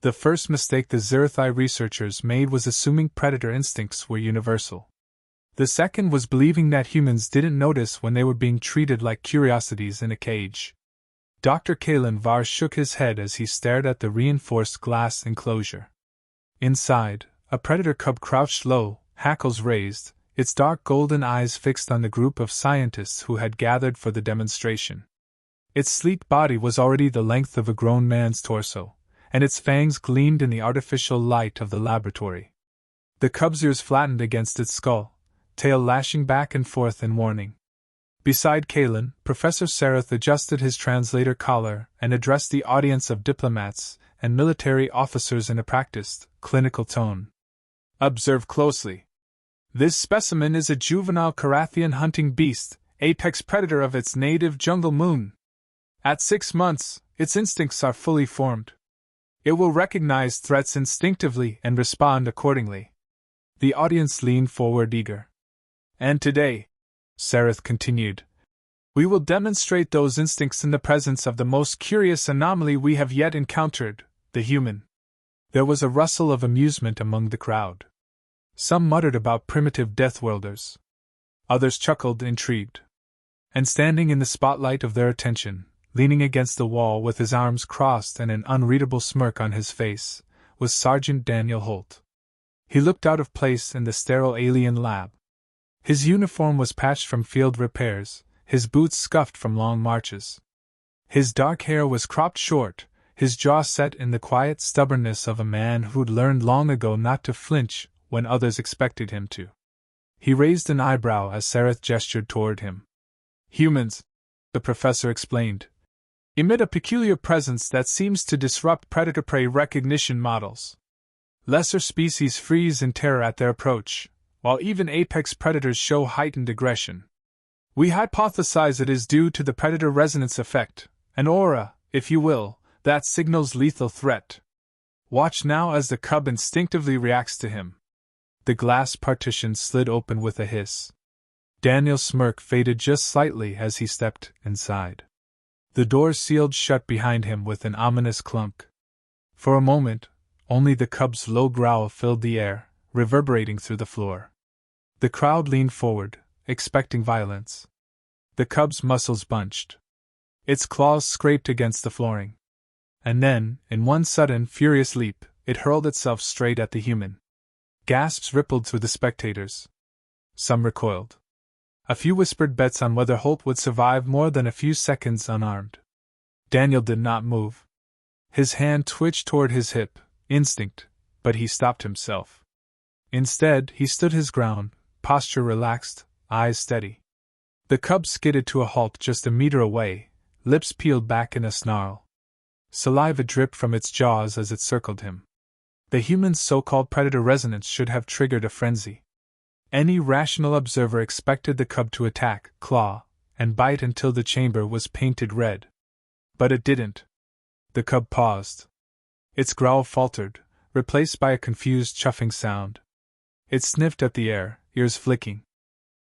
The first mistake the SCI-FI researchers made was assuming predator instincts were universal. The second was believing that humans didn't notice when they were being treated like curiosities in a cage. Dr. Kalen Var shook his head as he stared at the reinforced glass enclosure. Inside, a predator cub crouched low, hackles raised, its dark golden eyes fixed on the group of scientists who had gathered for the demonstration. Its sleek body was already the length of a grown man's torso, and its fangs gleamed in the artificial light of the laboratory. The cub's ears flattened against its skull, tail lashing back and forth in warning. Beside Kalen, Professor Sarath adjusted his translator collar and addressed the audience of diplomats and military officers in a practiced, clinical tone. Observe closely. This specimen is a juvenile Carathian hunting beast, apex predator of its native jungle moon. At 6 months, its instincts are fully formed. It will recognize threats instinctively and respond accordingly. The audience leaned forward eager. And today, Sarath continued, we will demonstrate those instincts in the presence of the most curious anomaly we have yet encountered, the human. There was a rustle of amusement among the crowd. Some muttered about primitive deathworlders. Others chuckled intrigued. And standing in the spotlight of their attention, leaning against the wall with his arms crossed and an unreadable smirk on his face, was Sergeant Daniel Holt. He looked out of place in the sterile alien lab. His uniform was patched from field repairs, his boots scuffed from long marches. His dark hair was cropped short, his jaw set in the quiet stubbornness of a man who'd learned long ago not to flinch when others expected him to. He raised an eyebrow as Sarath gestured toward him. Humans, the professor explained, emit a peculiar presence that seems to disrupt predator-prey recognition models. Lesser species freeze in terror at their approach, while even apex predators show heightened aggression. We hypothesize it is due to the predator resonance effect, an aura, if you will, that signals lethal threat. Watch now as the cub instinctively reacts to him. The glass partition slid open with a hiss. Daniel's smirk faded just slightly as he stepped inside. The door sealed shut behind him with an ominous clunk. For a moment, only the cub's low growl filled the air, reverberating through the floor. The crowd leaned forward, expecting violence. The cub's muscles bunched. Its claws scraped against the flooring. And then, in one sudden, furious leap, it hurled itself straight at the human. Gasps rippled through the spectators. Some recoiled. A few whispered bets on whether Holt would survive more than a few seconds unarmed. Daniel did not move. His hand twitched toward his hip, instinct, but he stopped himself. Instead, he stood his ground, posture relaxed, eyes steady. The cub skidded to a halt just a meter away, lips peeled back in a snarl. Saliva dripped from its jaws as it circled him. The human's so-called predator resonance should have triggered a frenzy. Any rational observer expected the cub to attack, claw, and bite until the chamber was painted red. But it didn't. The cub paused. Its growl faltered, replaced by a confused chuffing sound. It sniffed at the air, ears flicking.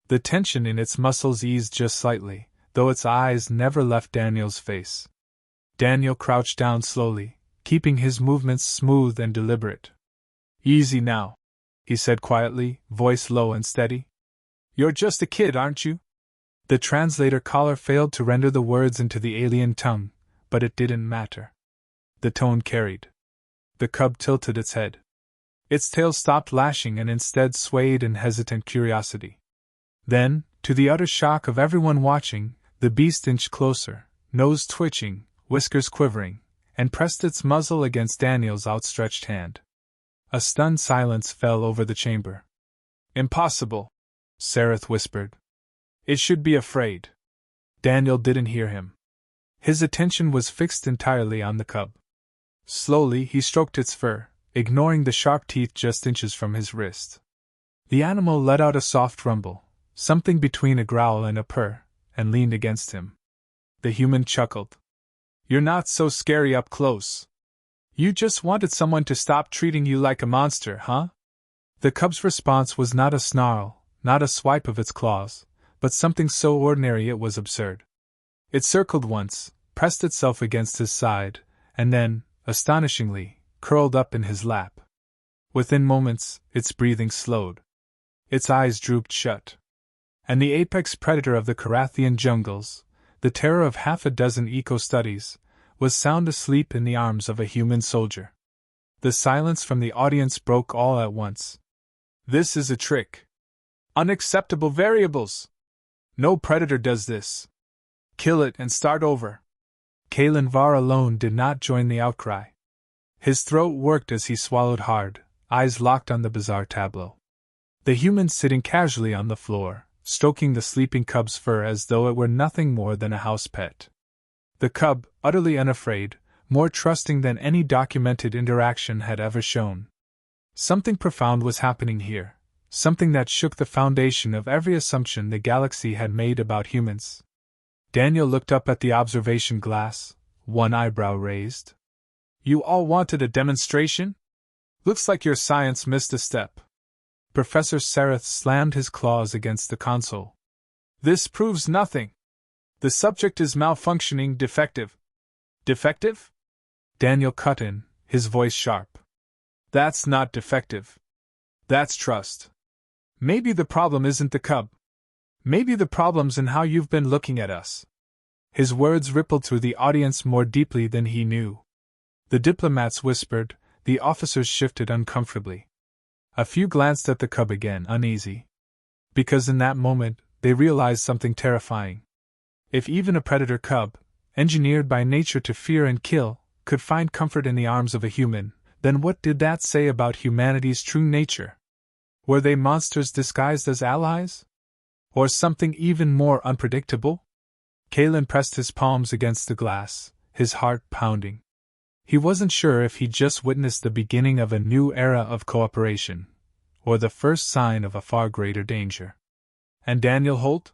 The tension in its muscles eased just slightly, though its eyes never left Daniel's face. Daniel crouched down slowly, keeping his movements smooth and deliberate. Easy now, he said quietly, voice low and steady. You're just a kid, aren't you? The translator collar failed to render the words into the alien tongue, but it didn't matter. The tone carried. The cub tilted its head. Its tail stopped lashing and instead swayed in hesitant curiosity. Then, to the utter shock of everyone watching, the beast inched closer, nose twitching, whiskers quivering, and pressed its muzzle against Daniel's outstretched hand. A stunned silence fell over the chamber. Impossible, Sarath whispered. It should be afraid. Daniel didn't hear him. His attention was fixed entirely on the cub. Slowly he stroked its fur, ignoring the sharp teeth just inches from his wrist. The animal let out a soft rumble, something between a growl and a purr, and leaned against him. The human chuckled. You're not so scary up close. You just wanted someone to stop treating you like a monster, huh? The cub's response was not a snarl, not a swipe of its claws, but something so ordinary it was absurd. It circled once, pressed itself against his side, and then, astonishingly, curled up in his lap. Within moments, its breathing slowed. Its eyes drooped shut. And the apex predator of the Carathian jungles, the terror of half a dozen eco-studies, was sound asleep in the arms of a human soldier. The silence from the audience broke all at once. This is a trick. Unacceptable variables! No predator does this. Kill it and start over. Kalen Var alone did not join the outcry. His throat worked as he swallowed hard, eyes locked on the bizarre tableau. The human sitting casually on the floor, stroking the sleeping cub's fur as though it were nothing more than a house pet. The cub, utterly unafraid, more trusting than any documented interaction had ever shown. Something profound was happening here, something that shook the foundation of every assumption the galaxy had made about humans. Daniel looked up at the observation glass, one eyebrow raised. You all wanted a demonstration? Looks like your science missed a step. Professor Sareth slammed his claws against the console. This proves nothing. The subject is malfunctioning, defective. Defective? Daniel cut in, his voice sharp. That's not defective. That's trust. Maybe the problem isn't the cub. Maybe the problem's in how you've been looking at us. His words rippled through the audience more deeply than he knew. The diplomats whispered, the officers shifted uncomfortably. A few glanced at the cub again, uneasy. Because in that moment, they realized something terrifying. If even a predator cub, engineered by nature to fear and kill, could find comfort in the arms of a human, then what did that say about humanity's true nature? Were they monsters disguised as allies? Or something even more unpredictable? Kalen pressed his palms against the glass, his heart pounding. He wasn't sure if he'd just witnessed the beginning of a new era of cooperation, or the first sign of a far greater danger. And Daniel Holt?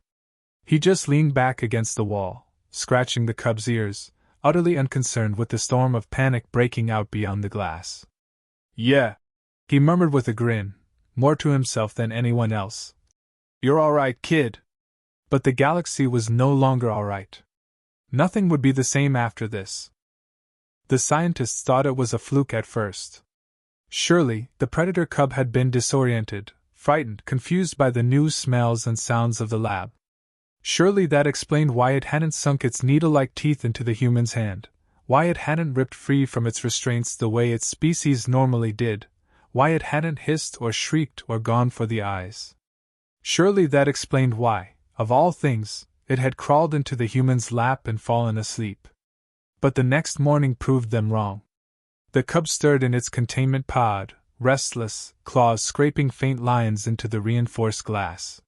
He just leaned back against the wall, scratching the cub's ears, utterly unconcerned with the storm of panic breaking out beyond the glass. Yeah, he murmured with a grin, more to himself than anyone else. You're all right, kid. But the galaxy was no longer all right. Nothing would be the same after this. The scientists thought it was a fluke at first. Surely, the predator cub had been disoriented, frightened, confused by the new smells and sounds of the lab. Surely that explained why it hadn't sunk its needle-like teeth into the human's hand, why it hadn't ripped free from its restraints the way its species normally did, why it hadn't hissed or shrieked or gone for the eyes. Surely that explained why, of all things, it had crawled into the human's lap and fallen asleep. But the next morning proved them wrong. The cub stirred in its containment pod, restless, claws scraping faint lines into the reinforced glass.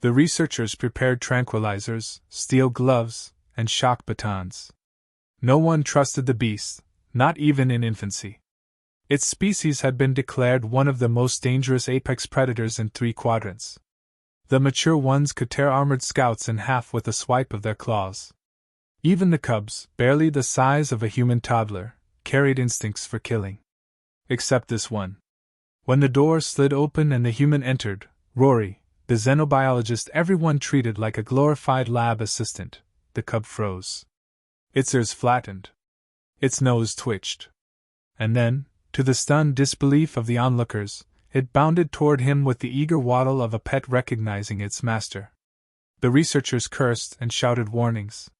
The researchers prepared tranquilizers, steel gloves, and shock batons. No one trusted the beast, not even in infancy. Its species had been declared one of the most dangerous apex predators in 3 quadrants. The mature ones could tear armored scouts in half with a swipe of their claws. Even the cubs, barely the size of a human toddler, carried instincts for killing. Except this one. When the door slid open and the human entered, Rory, the xenobiologist everyone treated like a glorified lab assistant, the cub froze. Its ears flattened. Its nose twitched. And then, to the stunned disbelief of the onlookers, it bounded toward him with the eager waddle of a pet recognizing its master. The researchers cursed and shouted warnings.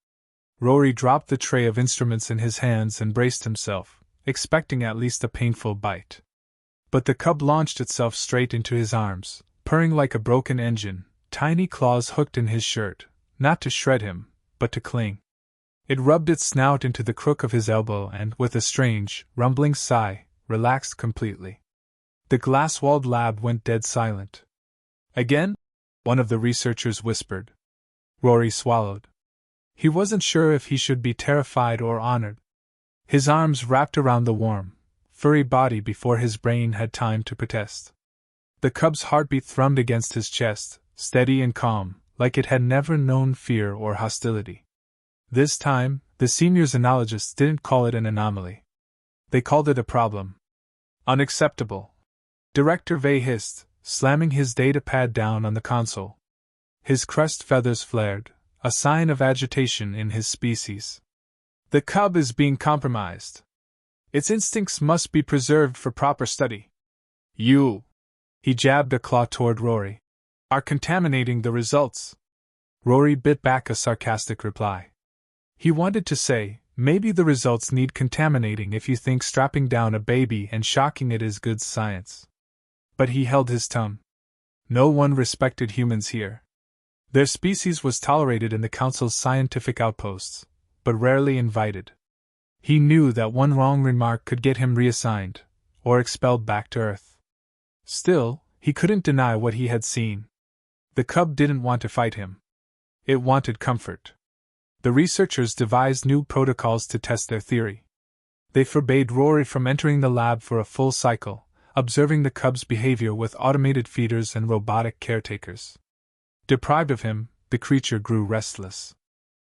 Rory dropped the tray of instruments in his hands and braced himself, expecting at least a painful bite. But the cub launched itself straight into his arms, purring like a broken engine, tiny claws hooked in his shirt, not to shred him, but to cling. It rubbed its snout into the crook of his elbow and, with a strange, rumbling sigh, relaxed completely. The glass-walled lab went dead silent. Again? One of the researchers whispered. Rory swallowed. He wasn't sure if he should be terrified or honored. His arms wrapped around the warm, furry body before his brain had time to protest. The cub's heartbeat thrummed against his chest, steady and calm, like it had never known fear or hostility. This time, the senior xenologists didn't call it an anomaly. They called it a problem. Unacceptable. Director Vey hissed, slamming his datapad down on the console. His crest feathers flared, a sign of agitation in his species. The cub is being compromised. Its instincts must be preserved for proper study. You, he jabbed a claw toward Rory, are contaminating the results. Rory bit back a sarcastic reply. He wanted to say, maybe the results need contaminating if you think strapping down a baby and shocking it is good science. But he held his tongue. No one respected humans here. Their species was tolerated in the Council's scientific outposts, but rarely invited. He knew that one wrong remark could get him reassigned, or expelled back to Earth. Still, he couldn't deny what he had seen. The cub didn't want to fight him. It wanted comfort. The researchers devised new protocols to test their theory. They forbade Rory from entering the lab for a full cycle, observing the cub's behavior with automated feeders and robotic caretakers. Deprived of him, the creature grew restless.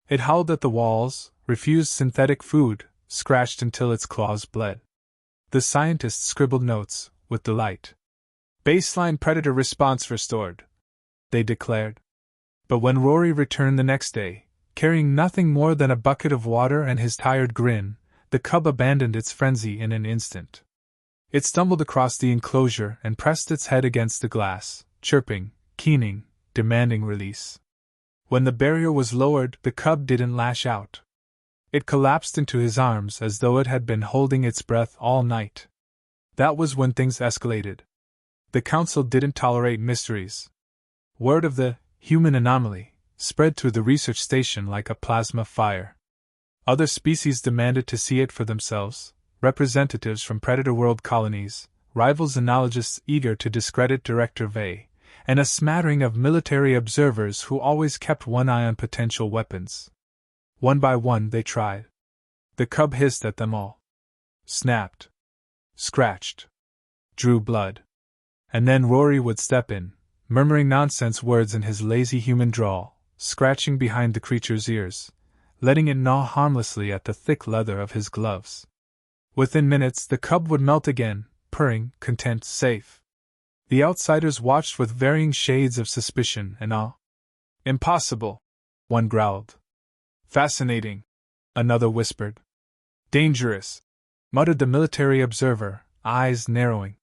It howled at the walls, refused synthetic food, scratched until its claws bled. The scientists scribbled notes, with delight. Baseline predator response restored, they declared. But when Rory returned the next day, carrying nothing more than a bucket of water and his tired grin, the cub abandoned its frenzy in an instant. It stumbled across the enclosure and pressed its head against the glass, chirping, keening, demanding release. When the barrier was lowered, the cub didn't lash out. It collapsed into his arms as though it had been holding its breath all night. That was when things escalated. The Council didn't tolerate mysteries. Word of the human anomaly spread through the research station like a plasma fire. Other species demanded to see it for themselves, representatives from predator world colonies, rival xenologists eager to discredit Director Vey, and a smattering of military observers who always kept one eye on potential weapons. One by one they tried. The cub hissed at them all. Snapped. Scratched. Drew blood. And then Rory would step in, murmuring nonsense words in his lazy human drawl, scratching behind the creature's ears, letting it gnaw harmlessly at the thick leather of his gloves. Within minutes the cub would melt again, purring, content, safe. The outsiders watched with varying shades of suspicion and awe. Impossible, one growled. Fascinating, another whispered. Dangerous, muttered the military observer, eyes narrowing.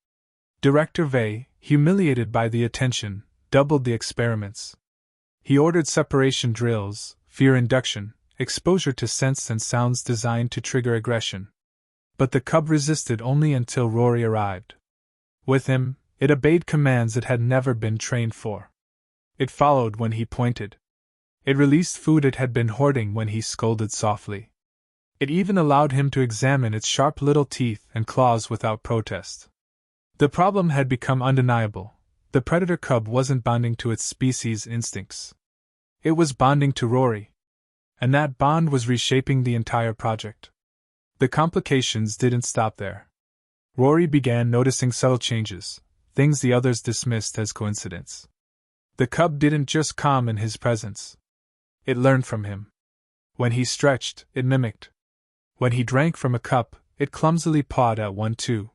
Director Vey, humiliated by the attention, doubled the experiments. He ordered separation drills, fear induction, exposure to scents and sounds designed to trigger aggression. But the cub resisted only until Rory arrived. With him, it obeyed commands it had never been trained for. It followed when he pointed. It released food it had been hoarding when he scolded softly. It even allowed him to examine its sharp little teeth and claws without protest. The problem had become undeniable. The predator cub wasn't bonding to its species' instincts. It was bonding to Rory. And that bond was reshaping the entire project. The complications didn't stop there. Rory began noticing subtle changes, things the others dismissed as coincidence. The cub didn't just calm in his presence. It learned from him. When he stretched, it mimicked. When he drank from a cup, it clumsily pawed at one too.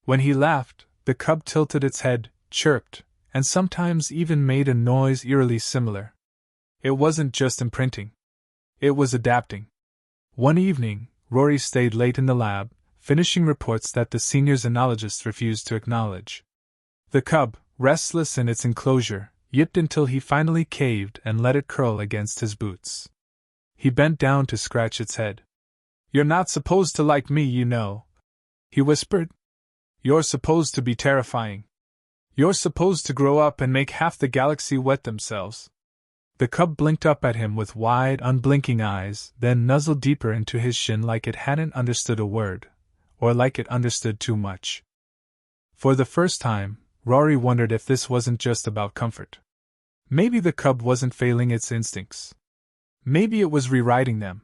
When he laughed, the cub tilted its head, chirped, and sometimes even made a noise eerily similar. It wasn't just imprinting. It was adapting. One evening, Rory stayed late in the lab, finishing reports that the senior xenologists refused to acknowledge. The cub, restless in its enclosure, yipped until he finally caved and let it curl against his boots. He bent down to scratch its head. "You're not supposed to like me, you know," he whispered. "You're supposed to be terrifying. You're supposed to grow up and make half the galaxy wet themselves." The cub blinked up at him with wide, unblinking eyes, then nuzzled deeper into his shin like it hadn't understood a word, or like it understood too much. For the first time, Rory wondered if this wasn't just about comfort. Maybe the cub wasn't failing its instincts. Maybe it was rewriting them.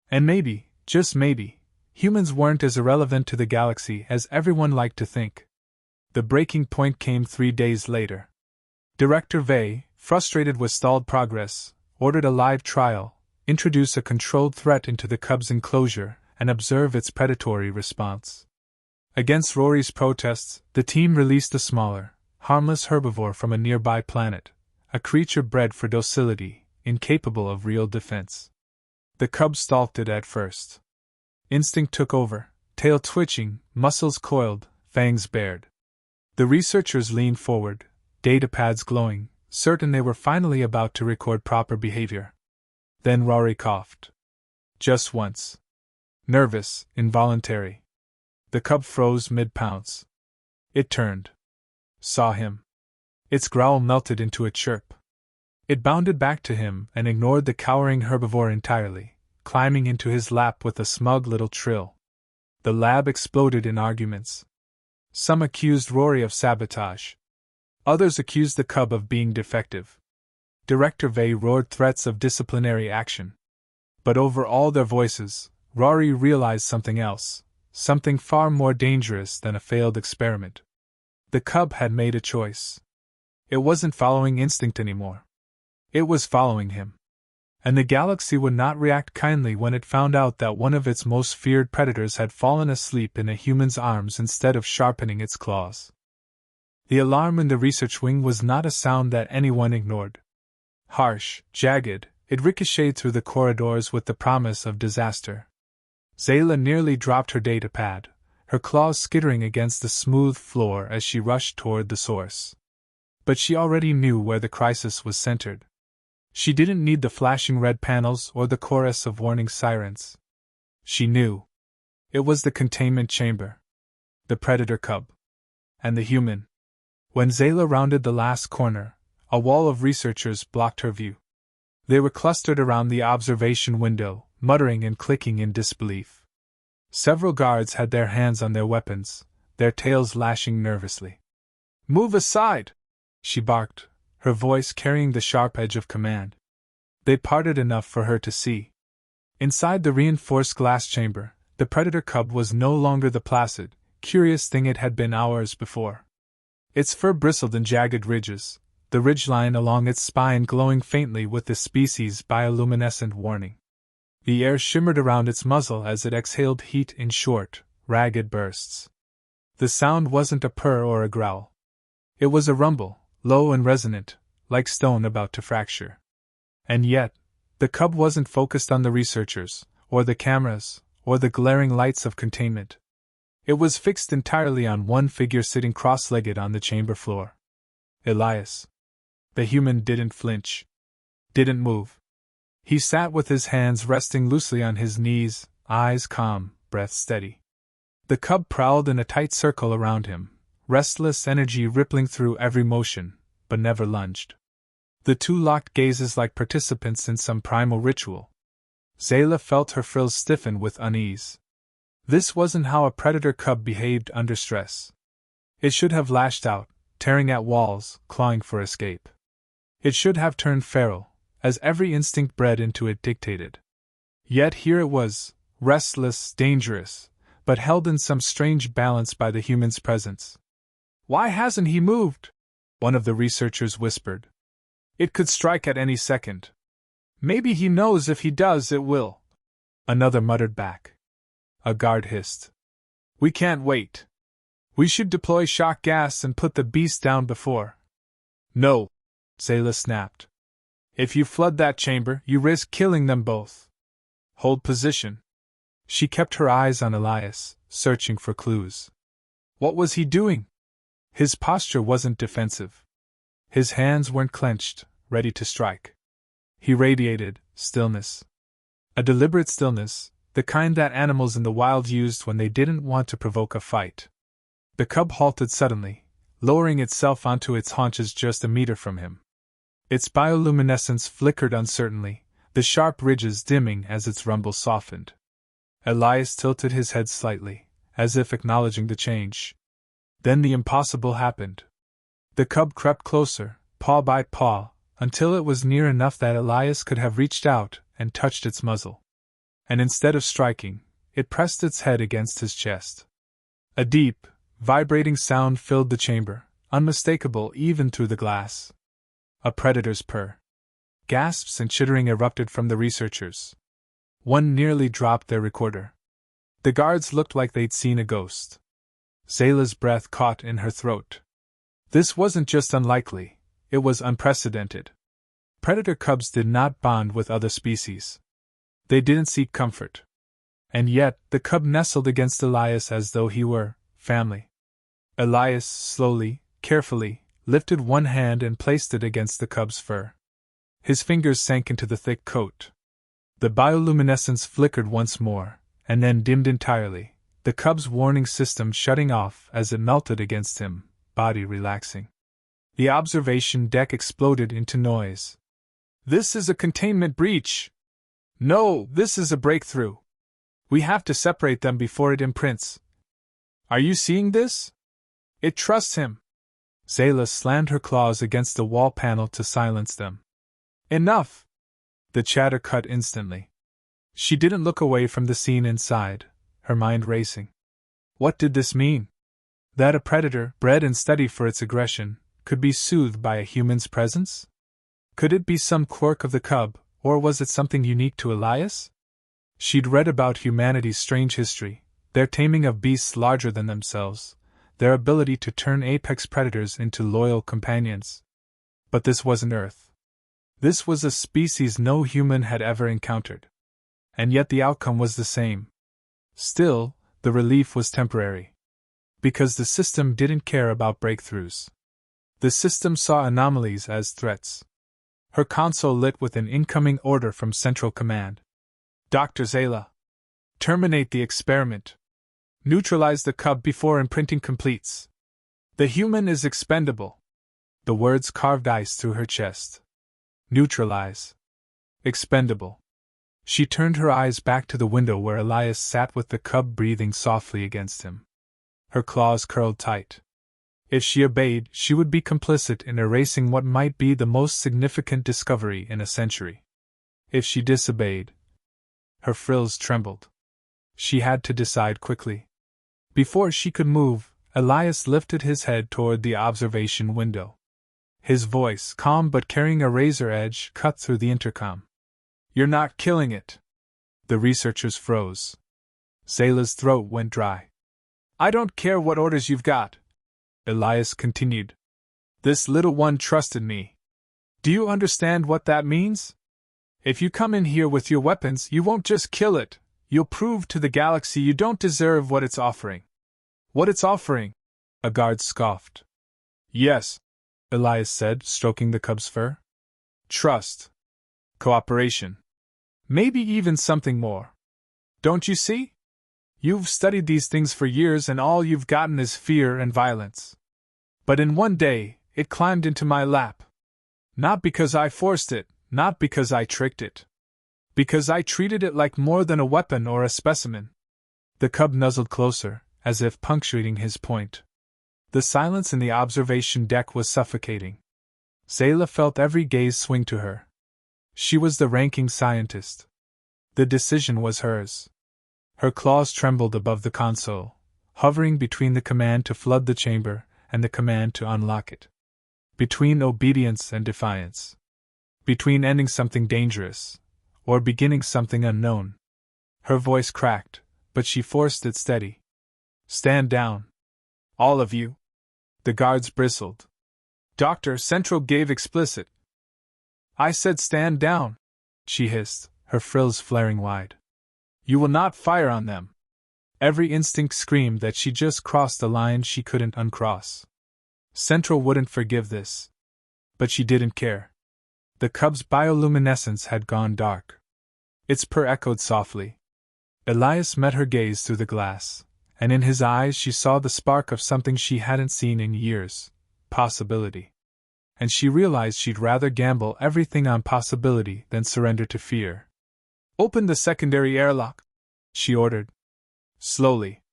And maybe, just maybe, humans weren't as irrelevant to the galaxy as everyone liked to think. The breaking point came 3 days later. Director Vey, frustrated with stalled progress, ordered a live trial, introduce a controlled threat into the cub's enclosure, and observe its predatory response. Against Rory's protests, the team released a smaller, harmless herbivore from a nearby planet, a creature bred for docility, incapable of real defense. The cub stalked it at first. Instinct took over, tail twitching, muscles coiled, fangs bared. The researchers leaned forward, datapads glowing, certain they were finally about to record proper behavior. Then Rory coughed. Just once. Nervous, involuntary. The cub froze mid-pounce. It turned. Saw him. Its growl melted into a chirp. It bounded back to him and ignored the cowering herbivore entirely, climbing into his lap with a smug little trill. The lab exploded in arguments. Some accused Rory of sabotage. Others accused the cub of being defective. Director Vey roared threats of disciplinary action. But over all their voices, Rory realized something else, something far more dangerous than a failed experiment. The cub had made a choice. It wasn't following instinct anymore. It was following him. And the galaxy would not react kindly when it found out that one of its most feared predators had fallen asleep in a human's arms instead of sharpening its claws. The alarm in the research wing was not a sound that anyone ignored. Harsh, jagged, it ricocheted through the corridors with the promise of disaster. Zayla nearly dropped her datapad, her claws skittering against the smooth floor as she rushed toward the source. But she already knew where the crisis was centered. She didn't need the flashing red panels or the chorus of warning sirens. She knew. It was the containment chamber. The predator cub. And the human. When Zayla rounded the last corner, a wall of researchers blocked her view. They were clustered around the observation window, muttering and clicking in disbelief. Several guards had their hands on their weapons, their tails lashing nervously. "Move aside!" she barked, her voice carrying the sharp edge of command. They parted enough for her to see. Inside the reinforced glass chamber, the predator cub was no longer the placid, curious thing it had been hours before. Its fur bristled in jagged ridges, the ridgeline along its spine glowing faintly with the species' bioluminescent warning. The air shimmered around its muzzle as it exhaled heat in short, ragged bursts. The sound wasn't a purr or a growl. It was a rumble, low and resonant, like stone about to fracture. And yet, the cub wasn't focused on the researchers, or the cameras, or the glaring lights of containment. It was fixed entirely on one figure sitting cross-legged on the chamber floor. Elias. The human didn't flinch. Didn't move. He sat with his hands resting loosely on his knees, eyes calm, breath steady. The cub prowled in a tight circle around him, restless energy rippling through every motion, but never lunged. The two locked gazes like participants in some primal ritual. Zayla felt her frills stiffen with unease. This wasn't how a predator cub behaved under stress. It should have lashed out, tearing at walls, clawing for escape. It should have turned feral, as every instinct bred into it dictated. Yet here it was, restless, dangerous, but held in some strange balance by the human's presence. "Why hasn't he moved?" one of the researchers whispered. "It could strike at any second." "Maybe he knows if he does it will," another muttered back. A guard hissed. "We can't wait. We should deploy shock gas and put the beast down before." "No," Zayla snapped. "If you flood that chamber, you risk killing them both. Hold position." She kept her eyes on Elias, searching for clues. What was he doing? His posture wasn't defensive. His hands weren't clenched, ready to strike. He radiated stillness. A deliberate stillness, the kind that animals in the wild used when they didn't want to provoke a fight. The cub halted suddenly, lowering itself onto its haunches just a meter from him. Its bioluminescence flickered uncertainly, the sharp ridges dimming as its rumble softened. Elias tilted his head slightly, as if acknowledging the change. Then the impossible happened. The cub crept closer, paw by paw, until it was near enough that Elias could have reached out and touched its muzzle. And instead of striking, it pressed its head against his chest. A deep, vibrating sound filled the chamber, unmistakable even through the glass. A predator's purr. Gasps and chittering erupted from the researchers. One nearly dropped their recorder. The guards looked like they'd seen a ghost. Zayla's breath caught in her throat. This wasn't just unlikely, it was unprecedented. Predator cubs did not bond with other species. They didn't seek comfort. And yet, the cub nestled against Elias as though he were family. Elias slowly, carefully, lifted one hand and placed it against the cub's fur. His fingers sank into the thick coat. The bioluminescence flickered once more, and then dimmed entirely, the cub's warning system shutting off as it melted against him, body relaxing. The observation deck exploded into noise. "This is a containment breach! No, this is a breakthrough! We have to separate them before it imprints. Are you seeing this? It trusts him!" Zayla slammed her claws against the wall panel to silence them. "Enough!" The chatter cut instantly. She didn't look away from the scene inside, her mind racing. What did this mean? That a predator, bred and studied for its aggression, could be soothed by a human's presence? Could it be some quirk of the cub, or was it something unique to Elias? She'd read about humanity's strange history, their taming of beasts larger than themselves, their ability to turn apex predators into loyal companions. But this wasn't Earth. This was a species no human had ever encountered. And yet the outcome was the same. Still, the relief was temporary. Because the system didn't care about breakthroughs. The system saw anomalies as threats. Her console lit with an incoming order from Central Command. "Dr. Zayla. Terminate the experiment. Neutralize the cub before imprinting completes. The human is expendable." The words carved ice through her chest. Neutralize. Expendable. She turned her eyes back to the window where Elias sat with the cub breathing softly against him. Her claws curled tight. If she obeyed, she would be complicit in erasing what might be the most significant discovery in a century. If she disobeyed, her frills trembled. She had to decide quickly. Before she could move, Elias lifted his head toward the observation window. His voice, calm but carrying a razor edge, cut through the intercom. "You're not killing it." The researchers froze. Zayla's throat went dry. "I don't care what orders you've got," Elias continued. "This little one trusted me. Do you understand what that means? If you come in here with your weapons, you won't just kill it, you'll prove to the galaxy you don't deserve what it's offering." "What it's offering?" a guard scoffed. "Yes," Elias said, stroking the cub's fur. "Trust. Cooperation. Maybe even something more. Don't you see? You've studied these things for years and all you've gotten is fear and violence. But in one day, it climbed into my lap. Not because I forced it, not because I tricked it. Because I treated it like more than a weapon or a specimen." The cub nuzzled closer, as if punctuating his point. The silence in the observation deck was suffocating. Zayla felt every gaze swing to her. She was the ranking scientist. The decision was hers. Her claws trembled above the console, hovering between the command to flood the chamber and the command to unlock it. Between obedience and defiance. Between ending something dangerous, or beginning something unknown. Her voice cracked, but she forced it steady. "Stand down. All of you." The guards bristled. "Dr. Central gave explicit." "I said stand down," she hissed, her frills flaring wide. "You will not fire on them." Every instinct screamed that she just crossed a line she couldn't uncross. Central wouldn't forgive this. But she didn't care. The cub's bioluminescence had gone dark. Its purr echoed softly. Elias met her gaze through the glass, and in his eyes she saw the spark of something she hadn't seen in years: possibility. And she realized she'd rather gamble everything on possibility than surrender to fear. "Open the secondary airlock," she ordered. Slowly.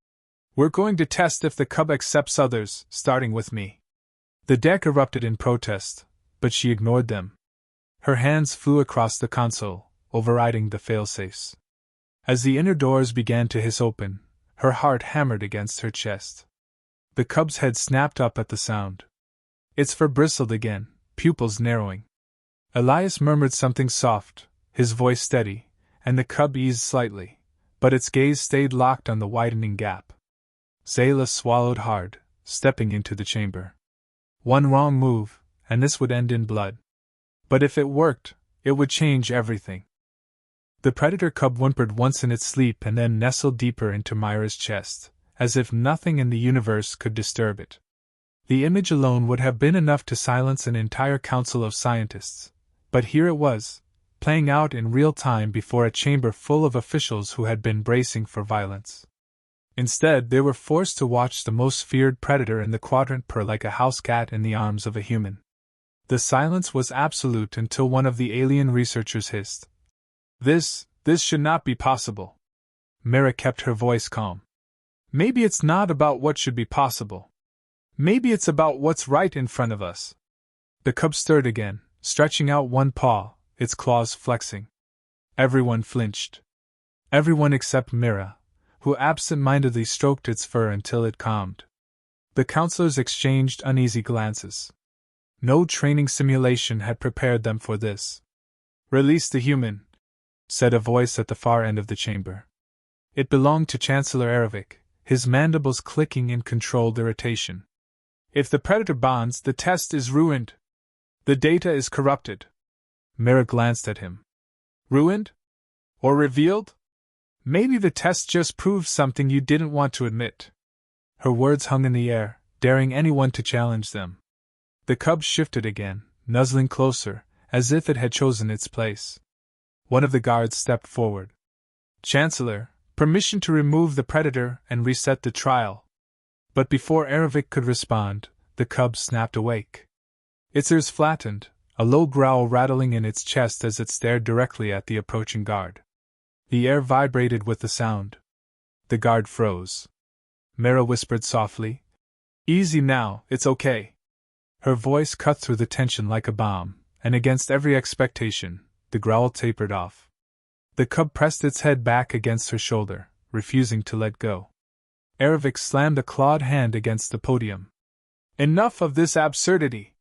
"We're going to test if the cub accepts others, starting with me." The deck erupted in protest, but she ignored them. Her hands flew across the console, overriding the failsafes. As the inner doors began to hiss open, her heart hammered against her chest. The cub's head snapped up at the sound. Its fur bristled again, pupils narrowing. Elias murmured something soft, his voice steady, and the cub eased slightly, but its gaze stayed locked on the widening gap. Zayla swallowed hard, stepping into the chamber. One wrong move, and this would end in blood. But if it worked, it would change everything. The predator cub whimpered once in its sleep and then nestled deeper into Myra's chest, as if nothing in the universe could disturb it. The image alone would have been enough to silence an entire council of scientists, but here it was, playing out in real time before a chamber full of officials who had been bracing for violence. Instead, they were forced to watch the most feared predator in the quadrant purr like a house cat in the arms of a human. The silence was absolute until one of the alien researchers hissed, This should not be possible." Mira kept her voice calm. "Maybe it's not about what should be possible. Maybe it's about what's right in front of us." The cub stirred again, stretching out one paw, its claws flexing. Everyone flinched. Everyone except Mira, who absent-mindedly stroked its fur until it calmed. The counselors exchanged uneasy glances. No training simulation had prepared them for this. "Release the human," said a voice at the far end of the chamber. It belonged to Chancellor Erevic, his mandibles clicking in controlled irritation. "If the predator bonds, the test is ruined. The data is corrupted." Mira glanced at him. "Ruined? Or revealed? Maybe the test just proved something you didn't want to admit." Her words hung in the air, daring anyone to challenge them. The cub shifted again, nuzzling closer, as if it had chosen its place. One of the guards stepped forward. "Chancellor, permission to remove the predator and reset the trial." But before Erevic could respond, the cub snapped awake. Its ears flattened, a low growl rattling in its chest as it stared directly at the approaching guard. The air vibrated with the sound. The guard froze. Mira whispered softly, "Easy now, it's okay." Her voice cut through the tension like a bomb, and against every expectation, the growl tapered off. The cub pressed its head back against her shoulder, refusing to let go. Erevic slammed a clawed hand against the podium. "Enough of this absurdity!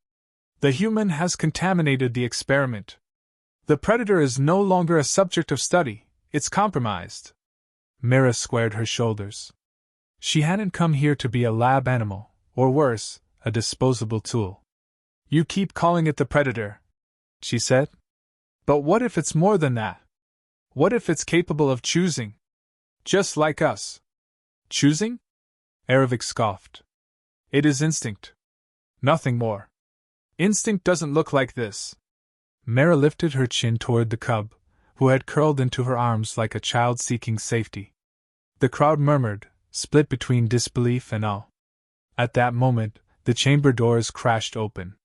The human has contaminated the experiment. The predator is no longer a subject of study. It's compromised." Mira squared her shoulders. She hadn't come here to be a lab animal, or worse, a disposable tool. "You keep calling it the predator," she said. "But what if it's more than that? What if it's capable of choosing? Just like us." "Choosing?" Erevic scoffed. "It is instinct. Nothing more. Instinct doesn't look like this." Mira lifted her chin toward the cub, who had curled into her arms like a child seeking safety. The crowd murmured, split between disbelief and awe. At that moment, the chamber doors crashed open.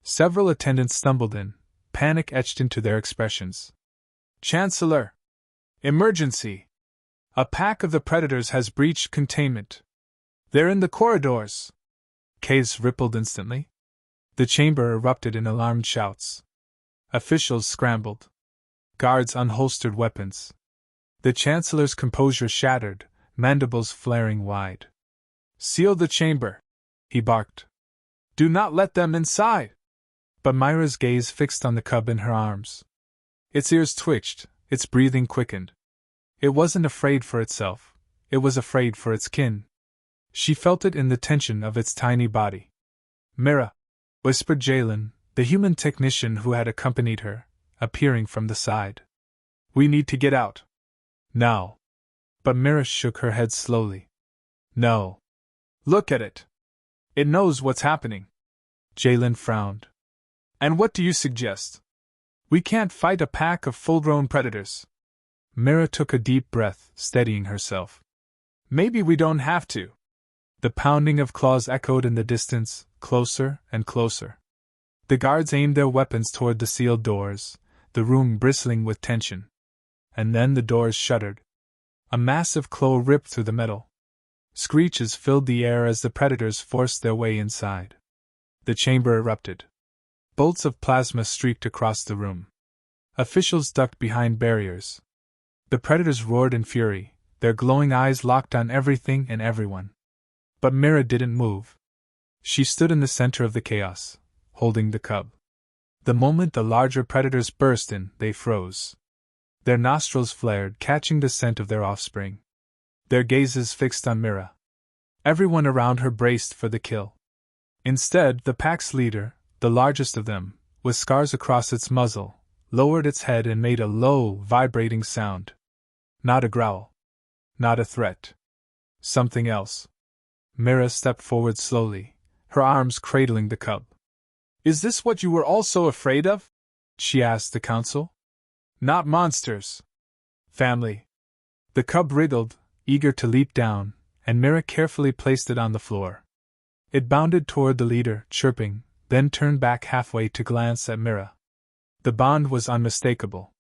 Several attendants stumbled in, panic etched into their expressions. "Chancellor! Emergency! A pack of the predators has breached containment. They're in the corridors!" Caves rippled instantly. The chamber erupted in alarmed shouts. Officials scrambled. Guards unholstered weapons. The Chancellor's composure shattered, mandibles flaring wide. "Seal the chamber," he barked. "Do not let them inside!" But Myra's gaze fixed on the cub in her arms. Its ears twitched, its breathing quickened. It wasn't afraid for itself, it was afraid for its kin. She felt it in the tension of its tiny body. "Mira," whispered Jalen, the human technician who had accompanied her, appearing from the side. "We need to get out. Now." But Mira shook her head slowly. "No. Look at it. It knows what's happening." Jalen frowned. "And what do you suggest? We can't fight a pack of full-grown predators." Mira took a deep breath, steadying herself. "Maybe we don't have to." The pounding of claws echoed in the distance, closer and closer. The guards aimed their weapons toward the sealed doors, the room bristling with tension. And then the doors shuddered. A massive claw ripped through the metal. Screeches filled the air as the predators forced their way inside. The chamber erupted. Bolts of plasma streaked across the room. Officials ducked behind barriers. The predators roared in fury, their glowing eyes locked on everything and everyone. But Mira didn't move. She stood in the center of the chaos, holding the cub. The moment the larger predators burst in, they froze. Their nostrils flared, catching the scent of their offspring. Their gazes fixed on Mira. Everyone around her braced for the kill. Instead, the pack's leader, the largest of them, with scars across its muzzle, lowered its head and made a low, vibrating sound. Not a growl. Not a threat. Something else. Mira stepped forward slowly, her arms cradling the cub. Is this what you were all so afraid of? She asked the council. Not monsters. Family. The cub wriggled, eager to leap down, and Mira carefully placed it on the floor. It bounded toward the leader, chirping, then turned back halfway to glance at Mira. The bond was unmistakable.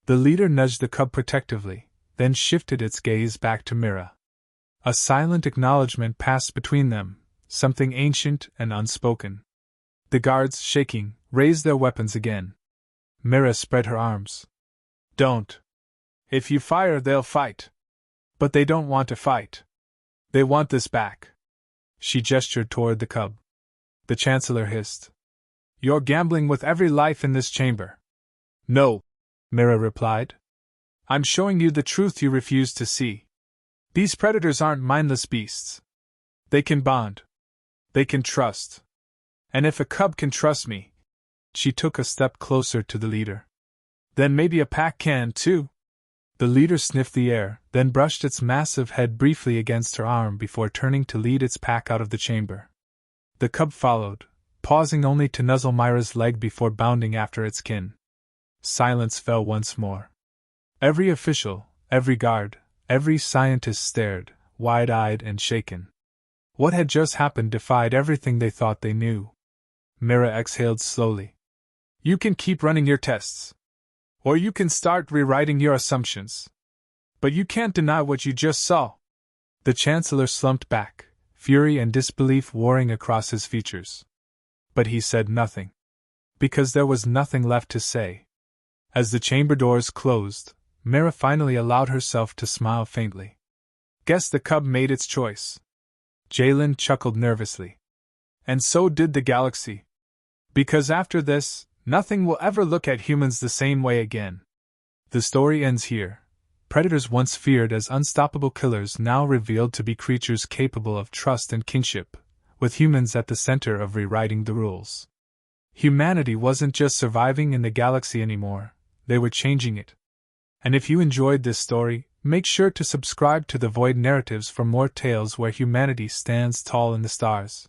The leader nudged the cub protectively, then shifted its gaze back to Mira. A silent acknowledgement passed between them, something ancient and unspoken. The guards, shaking, raised their weapons again. Mira spread her arms. Don't. If you fire, they'll fight. But they don't want to fight. They want this back. She gestured toward the cub. The Chancellor hissed. You're gambling with every life in this chamber. No, Mira replied. I'm showing you the truth you refuse to see. These predators aren't mindless beasts. They can bond. They can trust. And if a cub can trust me, she took a step closer to the leader. Then maybe a pack can, too. The leader sniffed the air, then brushed its massive head briefly against her arm before turning to lead its pack out of the chamber. The cub followed, pausing only to nuzzle Mira's leg before bounding after its kin. Silence fell once more. Every official, every guard, every scientist stared, wide-eyed and shaken. What had just happened defied everything they thought they knew. Mira exhaled slowly. You can keep running your tests. Or you can start rewriting your assumptions. But you can't deny what you just saw. The Chancellor slumped back, fury and disbelief warring across his features. But he said nothing. Because there was nothing left to say. As the chamber doors closed, Mira finally allowed herself to smile faintly. Guess the cub made its choice. Jalen chuckled nervously. And so did the galaxy. Because after this, nothing will ever look at humans the same way again. The story ends here. Predators once feared as unstoppable killers now revealed to be creatures capable of trust and kinship, with humans at the center of rewriting the rules. Humanity wasn't just surviving in the galaxy anymore, they were changing it. And if you enjoyed this story, make sure to subscribe to the Void Narratives for more tales where humanity stands tall in the stars.